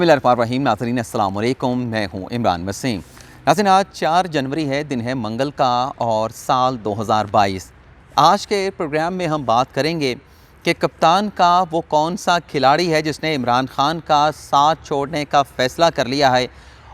बिस्मिल्लाहिर्रहमानिर्रहीम। नाज़रीन अस्सलाम वालेकुम, मैं हूँ इमरान वसीम। नाज़रीन आज 4 जनवरी है, दिन है मंगल का और साल 2022। आज के प्रोग्राम में हम बात करेंगे कि कप्तान का वो कौन सा खिलाड़ी है जिसने इमरान खान का साथ छोड़ने का फ़ैसला कर लिया है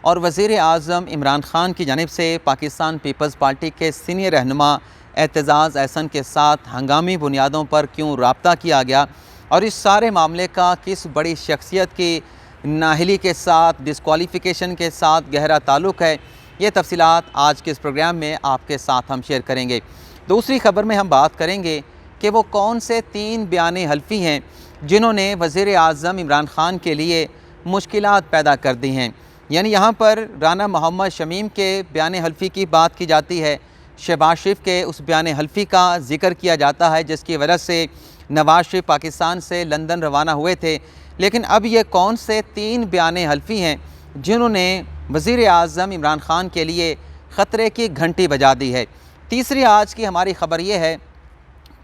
और वज़ीर आज़म इमरान खान की जानिब से पाकिस्तान पीपल्स पार्टी के सीनियर रहनुमा एतज़ाज़ अहसन के साथ हंगामी बुनियादों पर क्यों रब्ता किया गया और इस सारे मामले का किस बड़ी शख्सियत की नाहली के साथ, डिस्क्वालिफ़िकेशन के साथ गहरा ताल्लुक़ है। ये तफ़सीलात आज के इस प्रोग्राम में आपके साथ हम शेयर करेंगे। दूसरी ख़बर में हम बात करेंगे कि वो कौन से 3 बयान हल्फ़ी हैं जिन्होंने वज़ीर आज़म इमरान खान के लिए मुश्किलात पैदा कर दी हैं। यानी यहाँ पर राना मोहम्मद शमीम के बयान हल्फ़ी की बात की जाती है, शहबाज शरीफ के उस बयान हल्फ़ी का ज़िक्र किया जाता है जिसकी वजह से नवाज़ शरीफ पाकिस्तान से लंदन रवाना हुए थे। लेकिन अब ये कौन से 3 बयान हल्फ़ी हैं जिन्होंने वज़ीर आज़म इमरान खान के लिए ख़तरे की घंटी बजा दी है। तीसरी आज की हमारी ख़बर ये है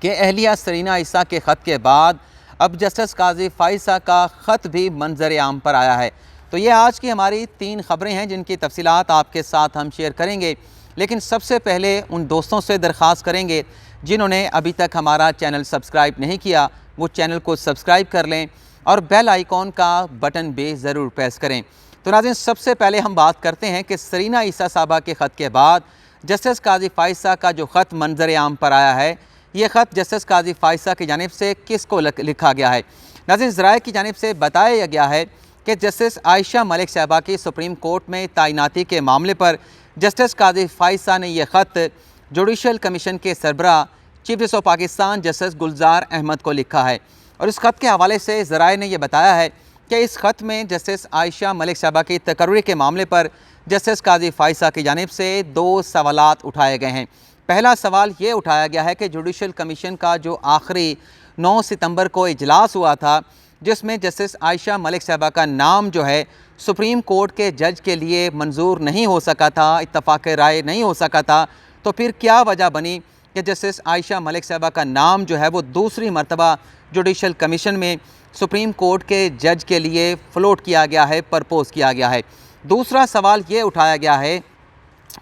कि अहलिया सरीना ईसा के ख़त के बाद अब जस्टिस काज़ी फ़ाइज़ा का ख़त भी मंज़र आम पर आया है। तो ये आज की हमारी 3 ख़बरें हैं जिनकी तफ़सीलात आपके साथ हम शेयर करेंगे। लेकिन सबसे पहले उन दोस्तों से दरख्वास्त करेंगे जिन्होंने अभी तक हमारा चैनल सब्सक्राइब नहीं किया, वो चैनल को सब्सक्राइब कर लें और बेल आइकॉन का बटन भी ज़रूर प्रेस करें। तो नाज़रीन सबसे पहले हम बात करते हैं कि सरीना ईसा साहबा के ख़त के बाद जस्टिस काज़ी फ़ाइज़ा का जो ख़त मंज़र आम पर आया है, ये ख़त जस्टिस काज़ी फ़ाइज़ा की जानिब से किसको लिखा गया है। नाज़रीन ज़राए की जानिब से बताया गया है कि जस्टिस आयशा मलिक साहबा की सुप्रीम कोर्ट में तैनाती के मामले पर जस्टिस काज़ी फ़ाइज़ा ने यह ख़त जुडिशल कमीशन के सरबराह chief justice of Pakistan justice Gulzar Ahmed को लिखा है। और इस ख़त के हवाले से ज़राए ने यह बताया है कि इस ख़त में जस्टिस आयशा मलिक साहबा की तकर्री के मामले पर जस्टिस काज़ी फ़ाइज़ा की जानिब से 2 सवालात उठाए गए हैं। पहला सवाल ये उठाया गया है कि जुडिशल कमीशन का जो आखिरी 9 सितंबर को इजलास हुआ था जिसमें जस्टिस आयशा मलिक साहबा का नाम जो है सुप्रीम कोर्ट के जज के लिए मंजूर नहीं हो सका था, इत्तफ़ाक़ राय नहीं हो सका था, तो फिर क्या वजह बनी कि जस्टिस आयशा मलिक साहबा का नाम जो है वो दूसरी मरतबा जुडिशल कमीशन में सुप्रीम कोर्ट के जज के लिए फ़्लोट किया गया है, प्रपोज़ किया गया है। दूसरा सवाल ये उठाया गया है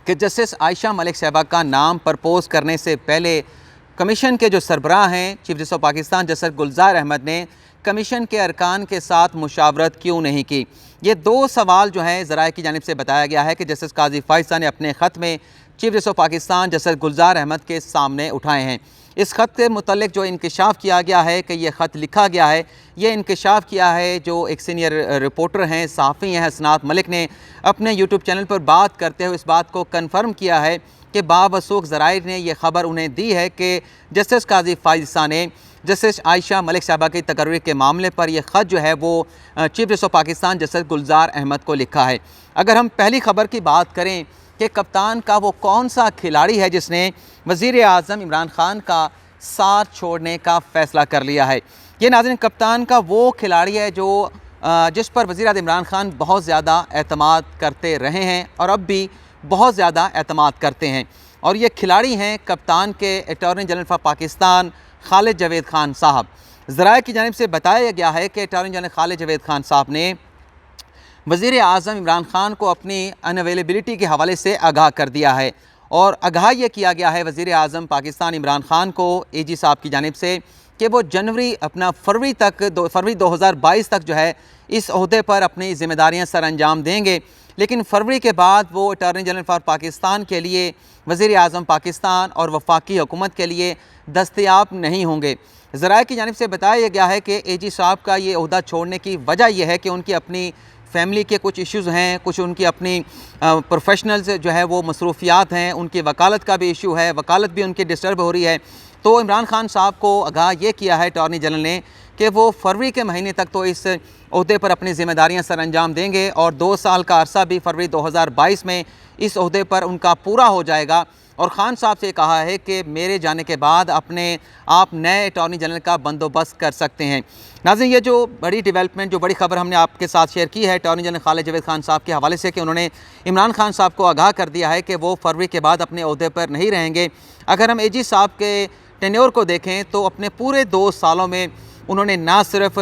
कि जस्टिस आयशा मलिक साहबा का नाम प्रपोज़ करने से पहले कमीशन के जो सरबराह हैं chief justice of Pakistan justice Gulzar Ahmed ने कमीशन के अरकान के साथ मुशावरत क्यों नहीं की। ये 2 सवाल जो हैं ज़राए की जानिब से बताया गया है कि जस्टिस काज़ी फ़ाइज़ा ने अपने ख़त में chief justice of Pakistan justice Gulzar Ahmed के सामने उठाए हैं। इस ख़त के मुतल्लिक़ जो इंकशाफ किया गया है कि ये ख़त लिखा गया है, ये इंकशाफ किया है जो एक सीनियर रिपोर्टर हैं, सहाफ़ी हैं हसनात मलिक ने अपने यूट्यूब चैनल पर बात करते हुए इस बात को कन्फर्म किया है कि बावसूख ज़राए ने यह ख़बर उन्हें दी है कि जस्टिस काज़ी फ़ाइज़ा ने जस्टिस आयशा मलिक साहबा की तकर्री के मामले पर यह ख़त जो है वो chief justice of Pakistan justice Gulzar Ahmed को लिखा है। अगर हम पहली ख़बर की बात करें कि कप्तान का वो कौन सा खिलाड़ी है जिसने वज़ीर आज़म इमरान खान का साथ छोड़ने का फ़ैसला कर लिया है। ये नाज़रीन कप्तान का वो खिलाड़ी है जो जिस पर वज़ीर आज़म इमरान खान बहुत ज़्यादा एतमाद करते रहे हैं और अब भी बहुत ज़्यादा एतमाद करते हैं। और ये खिलाड़ी हैं कप्तान के attorney general of Pakistan Khalid Javed Khan साहब। ज़राए की जानिब से बताया गया है कि अटॉर्नी जनरल खालिद जावेद खान साहब ने वज़ीर आज़म इमरान खान को अपनी अनअवेलेबिलिटी के हवाले से आगाह कर दिया है और आगाह ये किया गया है वज़ीर आज़म पाकिस्तान इमरान खान को एजी साहब की जानिब से कि वो फरवरी 2022 तक जो है इस ओहदे पर अपनी ज़िम्मेदारियाँ सर अंजाम देंगे। लेकिन फरवरी के बाद वो अटॉर्नी जनरल फॉर पाकिस्तान के लिए वज़ीर आज़म पाकिस्तान और वफाकी हुकूमत के लिए दस्तयाब नहीं होंगे। ज़राए की जानिब से बताया गया है कि एजी साहब का ये ओहदा छोड़ने की वजह यह है कि उनकी अपनी फैमिली के कुछ इश्यूज़ हैं, कुछ उनकी अपनी प्रोफेशनल्स जो है वो मसरूफियात हैं, उनकी वकालत का भी इशू है, वकालत भी उनकी डिस्टर्ब हो रही है। तो इमरान खान साहब को आगाह ये किया है अटॉर्नी जनरल ने कि वो फरवरी के महीने तक तो इस ओहदे पर अपनी ज़िम्मेदारियाँ सर अंजाम देंगे और 2 साल का अरसा भी फरवरी 2022 में इस ओहदे पर उनका पूरा हो जाएगा। और ख़ान साहब से कहा है कि मेरे जाने के बाद अपने आप नए अटॉर्नी जनरल का बंदोबस्त कर सकते हैं। नाज़रीन ये जो बड़ी डेवलपमेंट, जो बड़ी ख़बर हमने आपके साथ शेयर की है अटॉर्नी जनरल खालिद जावेद खान साहब के हवाले से कि उन्होंने इमरान खान साहब को आगाह कर दिया है कि वो फरवरी के बाद अपने ओहदे पर नहीं रहेंगे। अगर हम एजी साहब के टेन्योर को देखें तो अपने पूरे 2 सालों में उन्होंने ना सिर्फ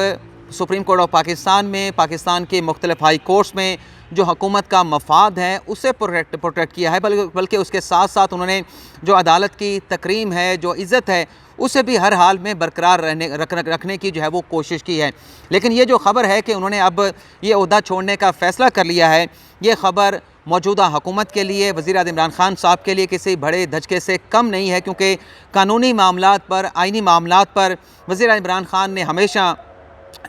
सुप्रीम कोर्ट ऑफ पाकिस्तान में, पाकिस्तान के मुख्तलिफ हाई कोर्ट्स में जो हुकूमत का मफाद है उसे प्रोटेक्ट किया है, बल्कि उसके साथ साथ उन्होंने जो अदालत की तकरीम है, जो इज़्ज़त है, उसे भी हर हाल में बरकरार रखने की जो है वो कोशिश की है। लेकिन ये जो ख़बर है कि उन्होंने अब ये ओहदा छोड़ने का फ़ैसला कर लिया है, ये ख़बर मौजूदा हुकूमत के लिए, वज़ीर-ए-आज़म इमरान खान साहब के लिए किसी बड़े धचके से कम नहीं है, क्योंकि कानूनी मामलात पर, आइनी मामलात पर वज़ीर-ए-आज़म इमरान खान ने हमेशा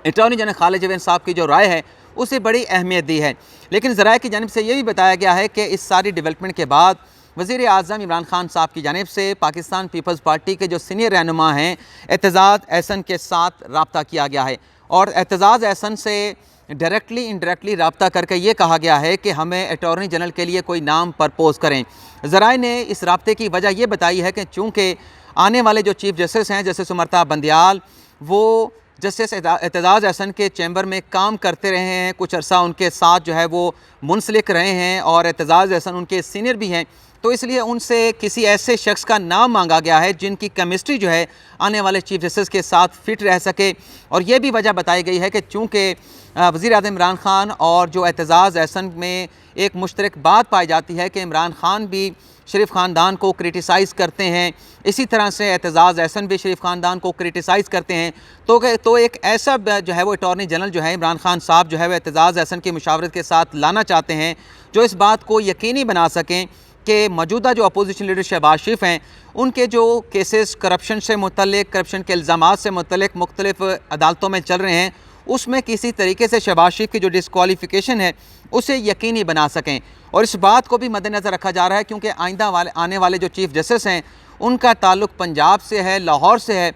अटॉर्नी जनरल खालिद जवेद साहब की जो राय है उसे बड़ी अहमियत दी है। लेकिन ज़राए की जानिब से ये भी बताया गया है कि इस सारी डेवलपमेंट के बाद वज़ीर आज़म इमरान खान साहब की जानिब से पाकिस्तान पीपल्स पार्टी के जो सीनियर रहनुमा हैं एतज़ाज़ एहसन के साथ रब्ता किया गया है, और एतज़ाज़ एहसन से डायरेक्टली इनडायरेक्टली रब्ता करके ये कहा गया है कि हमें अटॉर्नी जनरल के लिए कोई नाम प्रपोज़ करें। ज़राए ने इस रब्ते की वजह यह बताई है कि चूँकि आने वाले जो चीफ़ जस्टिस हैं, जस्टिस उमरता बंदियाल, वो जस्टिस एतज़ाज़ एहसन के चैम्बर में काम करते रहे हैं, कुछ अरसा उनके साथ जो है वो मुंसलिक रहे हैं, और एतज़ाज़ एहसन उनके सीनियर भी हैं, तो इसलिए उनसे किसी ऐसे शख्स का नाम मांगा गया है जिनकी केमिस्ट्री जो है आने वाले चीफ़ जस्टिस के साथ फ़िट रह सके। और ये भी वजह बताई गई है कि चूँकि वज़ीर-ए-आज़म इमरान खान और जो एतज़ाज़ एहसन में एक मुश्तरक बात पाई जाती है कि इमरान खान भी शरीफ ख़ानदान को क्रिटिसाइज़ करते हैं, इसी तरह से एतज़ाज़ एहसन भी शरीफ ख़ानदान को क्रिटिसाइज़ करते हैं, तो एक ऐसा जो है वो अटॉर्नी जनरल जो है इमरान खान साहब जो है वो एतज़ाज़ एहसन की मुशावरत के साथ लाना चाहते हैं, जो इस बात को यकीनी बना सकें कि मौजूदा जो अपोजिशन लीडर शहबाज शरीफ हैं उनके जो केसेस करप्शन से मुतल्लिक, करप्शन के इल्ज़ामात से मुतल्लिक मुख्तलिफ अदालतों में चल रहे हैं, उसमें किसी तरीके से शहबाज शरीफ की जो डिस्क्वालिफ़िकेशन है उसे यकीनी बना सकें। और इस बात को भी मद्देनज़र रखा जा रहा है क्योंकि आने वाले जो चीफ़ जस्टिस हैं उनका ताल्लुक़ पंजाब से है, लाहौर से है,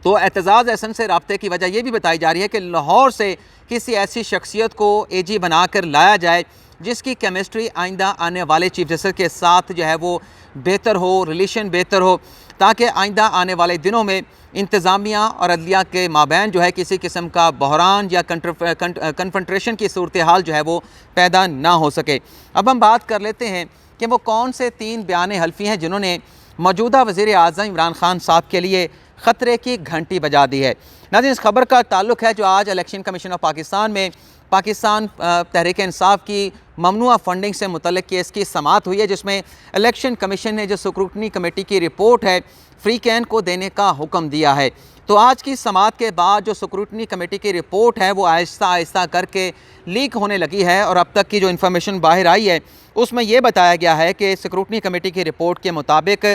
तो एतज़ाज़ एहसन से रब्ते की वजह यह भी बताई जा रही है कि लाहौर से किसी ऐसी शख्सियत को AG बना कर लाया जाए जिसकी केमिस्ट्री आइंदा आने वाले चीफ़ जस्टिस के साथ जो है वो बेहतर हो, रिलेशन बेहतर हो, ताकि आइंदा आने वाले दिनों में इंतज़ामिया और अदलिया के माबैन जो है किसी किस्म का बहरान या कन्फ्रंटेशन की सूरत हाल जो है वो पैदा ना हो सके। अब हम बात कर लेते हैं कि वो कौन से 3 बयान हल्फी हैं जिन्होंने मौजूदा वज़ीर आज़म इमरान खान साहब के लिए ख़तरे की घंटी बजा दी है। नाज़रीन, इस खबर का ताल्लुक़ है जो आज इलेक्शन कमीशन ऑफ पाकिस्तान में पाकिस्तान तहरीक इंसाफ की ममनुआ फंडिंग से मुतल्लिक़ केस की समाअत हुई है, जिसमें इलेक्शन कमीशन ने जो स्क्रूटनी कमेटी की रिपोर्ट है फ्री कैन को देने का हुक्म दिया है। तो आज की समाअत के बाद जो स्क्रूटनी कमेटी की रिपोर्ट है वो आहिस्ता आहिस्ता करके लीक होने लगी है, और अब तक की जो इन्फॉर्मेशन बाहर आई है उसमें यह बताया गया है कि स्क्रूटनी कमेटी की रिपोर्ट के मुताबिक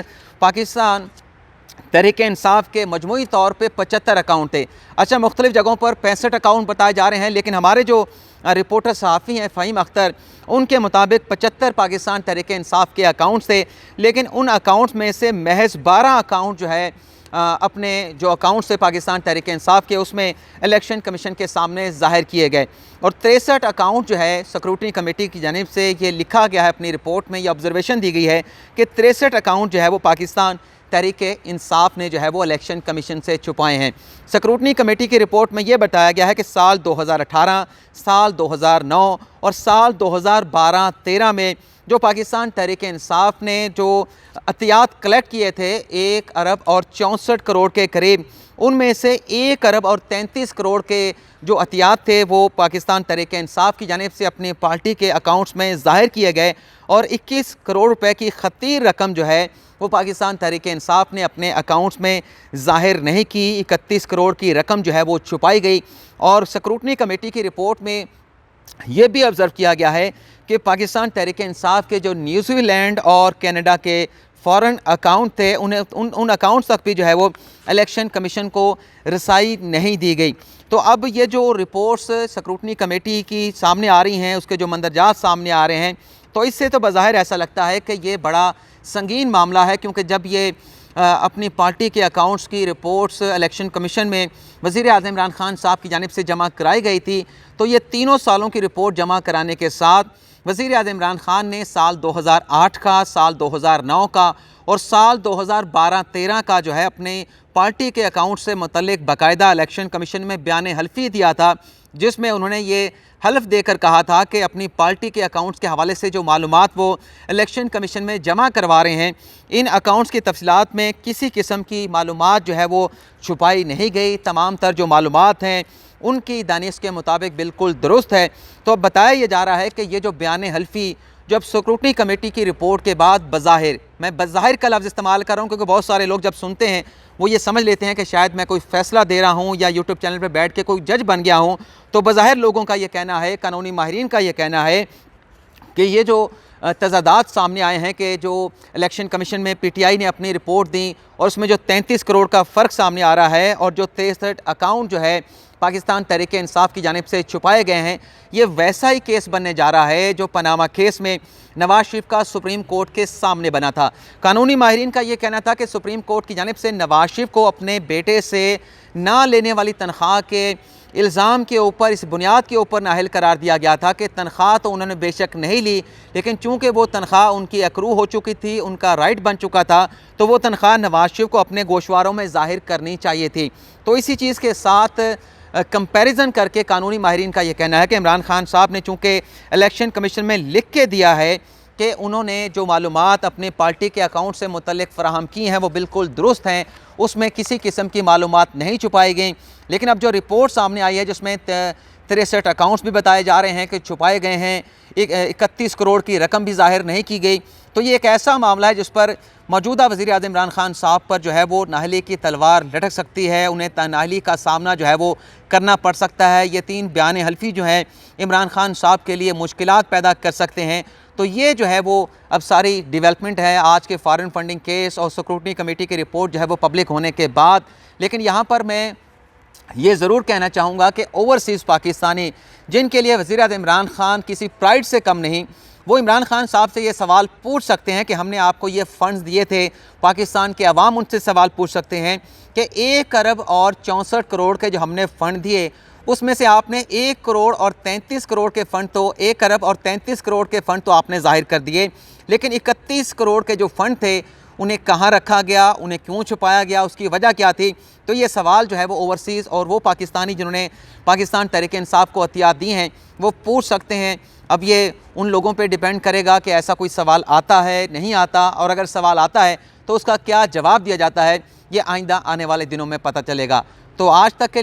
पाकिस्तान तहरीक इंसाफ के मजमूई तौर पे 75 अकाउंट थे। अच्छा, मुख्तलिफ जगहों पर 65 अकाउंट बताए जा रहे हैं, लेकिन हमारे जो रिपोर्टर सहाफ़ी हैं फ़हीम अख्तर, उनके मुताबिक 75 पाकिस्तान तहरीक इंसाफ के अकाउंट्स थे, लेकिन उन अकाउंट्स में से महज 12 अकाउंट जो है अपने जो अकाउंट्स थे पाकिस्तान तहरीक इंसाफ के उसमें इलेक्शन कमीशन के सामने ज़ाहिर किए गए, और 63 अकाउंट जो है स्क्रूटनी कमेटी की जानिब से ये लिखा गया है अपनी रिपोर्ट में, ये ऑब्जर्वेशन दी गई है कि 63 अकाउंट जो है वो पाकिस्तान तहरीक इंसाफ ने जो है वो इलेक्शन कमीशन से छुपाए हैं। स्क्रूटनी कमेटी की रिपोर्ट में ये बताया गया है कि साल 2018, साल 2009 और साल 2012-13 में जो पाकिस्तान तहरीक इंसाफ ने जो अतियात कलेक्ट किए थे 1 अरब और 64 करोड़ के करीब, उनमें से 1 अरब और 33 करोड़ के जो अतियात थे वो पाकिस्तान तहरीक इंसाफ की जानिब से अपनी पार्टी के अकाउंट्स में ज़ाहिर किए गए, और 21 करोड़ रुपए की खतीर रकम जो है वो पाकिस्तान तहरीक इंसाफ ने अपने अकाउंट्स में ज़ाहिर नहीं की। 31 करोड़ की रकम जो है वो छुपाई गई। और स्क्रूटनी कमेटी की रिपोर्ट में ये भी ऑब्ज़र्व किया गया है कि पाकिस्तान तहरीक इंसाफ के जो न्यूजीलैंड और कनाडा के फ़ॉरेन अकाउंट थे उन्हें उन अकाउंट्स तक भी जो है वो इलेक्शन कमीशन को रसाई नहीं दी गई। तो अब ये जो रिपोर्ट्स स्क्रूटनी कमेटी की सामने आ रही हैं, उसके जो मंदरजात सामने आ रहे हैं, तो इससे तो बज़ाहिर ऐसा लगता है कि ये बड़ा संगीन मामला है, क्योंकि जब ये अपनी पार्टी के अकाउंट्स की रिपोर्ट्स इलेक्शन कमीशन में वज़ीर आज़म इमरान खान साहब की जानिब से जमा कराई गई थी, तो ये तीनों सालों की रिपोर्ट जमा कराने के साथ वज़ीर आज़म इमरान खान ने साल 2008 का, साल 2009 का और साल 2012-13 का जो है अपने पार्टी के अकाउंट से मुतल्लिक बाकायदा इलेक्शन कमीशन में बयान हल्फी दिया था, जिसमें उन्होंने ये हल्फ देकर कहा था कि अपनी पार्टी के अकाउंट्स के हवाले से जो मालूमात वो इलेक्शन कमीशन में जमा करवा रहे हैं, इन अकाउंट्स की तफसीलात में किसी किस्म की मालूमात जो है वो छुपाई नहीं गई। तमाम तर जो मालूमात हैं उनकी दानिश के मुताबिक बिल्कुल दुरुस्त है। तो अब बताया ये जा रहा है कि ये जो बयान हल्फी जब स्क्रूटनी कमेटी की रिपोर्ट के बाद बज़ाहिर, मैं बज़ाहिर का लफ्ज़ इस्तेमाल कर रहा हूँ क्योंकि बहुत सारे लोग जब सुनते हैं वो ये समझ लेते हैं कि शायद मैं कोई फ़ैसला दे रहा हूँ या यूट्यूब चैनल पर बैठ के कोई जज बन गया हूँ। तो बज़ाहिर लोगों का ये कहना है, कानूनी माहिरीन का ये कहना है कि ये जो तज़ादात सामने आए हैं कि जो इलेक्शन कमीशन में पीटीआई ने अपनी रिपोर्ट दी और उसमें जो 33 करोड़ का फ़र्क सामने आ रहा है और जो 63 अकाउंट जो है पाकिस्तान तहरीक इंसाफ की जानिब से छुपाए गए हैं, ये वैसा ही केस बनने जा रहा है जो पनामा केस में नवाज शरीफ का सुप्रीम कोर्ट के सामने बना था। कानूनी माहिरीन का ये कहना था कि सुप्रीम कोर्ट की जानिब से नवाज शरीफ को अपने बेटे से ना लेने वाली तनख्वाह के इल्ज़ाम के ऊपर, इस बुनियाद के ऊपर नाअहल करार दिया गया था कि तनख्वाह तो उन्होंने बेशक नहीं ली, लेकिन चूँकि वो तनख्वाह उनकी अक्रू हो चुकी थी, उनका राइट बन चुका था, तो वो तनख्वाह नवाज शरीफ को अपने गोशवारों में ज़ाहिर करनी चाहिए थी। तो इसी चीज़ के साथ कंपैरिजन करके कानूनी माहिरीन का ये कहना है कि इमरान खान साहब ने चूँकि इलेक्शन कमीशन में लिख के दिया है कि उन्होंने जो मालूमात अपने पार्टी के अकाउंट से मुतल्लिक़ फ़राहम की हैं वो बिल्कुल दुरुस्त हैं, उसमें किसी किस्म की मालूमात नहीं छुपाई गई। लेकिन अब जो रिपोर्ट सामने आई है जिसमें 63 अकाउंट्स भी बताए जा रहे हैं कि छुपाए गए हैं, 31 करोड़ की रकम भी ज़ाहिर नहीं की गई, तो ये एक ऐसा मामला है जिस पर मौजूदा वज़ीर-ए-आज़म इमरान खान साहब पर जो है वो नाअहली की तलवार लटक सकती है, उन्हें नाअहली का सामना जो है वो करना पड़ सकता है। ये 3 बयान हल्फी जो हैं इमरान खान साहब के लिए मुश्किलात पैदा कर सकते हैं। तो ये जो है वो अब सारी डेवलपमेंट है आज के फॉरेन फंडिंग केस और स्क्रूटनी कमेटी की रिपोर्ट जो है वो पब्लिक होने के बाद। लेकिन यहाँ पर मैं ये ज़रूर कहना चाहूँगा कि ओवरसीज़ पाकिस्तानी जिनके लिए वज़ीर-ए-आज़म इमरान खान किसी प्राइड से कम नहीं, वो इमरान खान साहब से ये सवाल पूछ सकते हैं कि हमने आपको ये फ़ंड्स दिए थे, पाकिस्तान के अवाम उनसे सवाल पूछ सकते हैं कि 1 अरब और 64 करोड़ के जो हमने फ़ंड दिए उसमें से आपने 1 करोड़ और 33 करोड़ के फ़ंड तो 1 अरब और 33 करोड़ के फ़ंड तो आपने ज़ाहिर कर दिए, लेकिन 31 करोड़ के जो फ़ंड थे उन्हें कहाँ रखा गया, उन्हें क्यों छुपाया गया, उसकी वजह क्या थी। तो ये सवाल जो है वो ओवरसीज़ और वो पाकिस्तानी जिन्होंने पाकिस्तान तहरीक इंसाफ को अतियात दी हैं वो पूछ सकते हैं। अब ये उन लोगों पे डिपेंड करेगा कि ऐसा कोई सवाल आता है, नहीं आता, और अगर सवाल आता है तो उसका क्या जवाब दिया जाता है, ये आइंदा आने वाले दिनों में पता चलेगा। तो आज तक के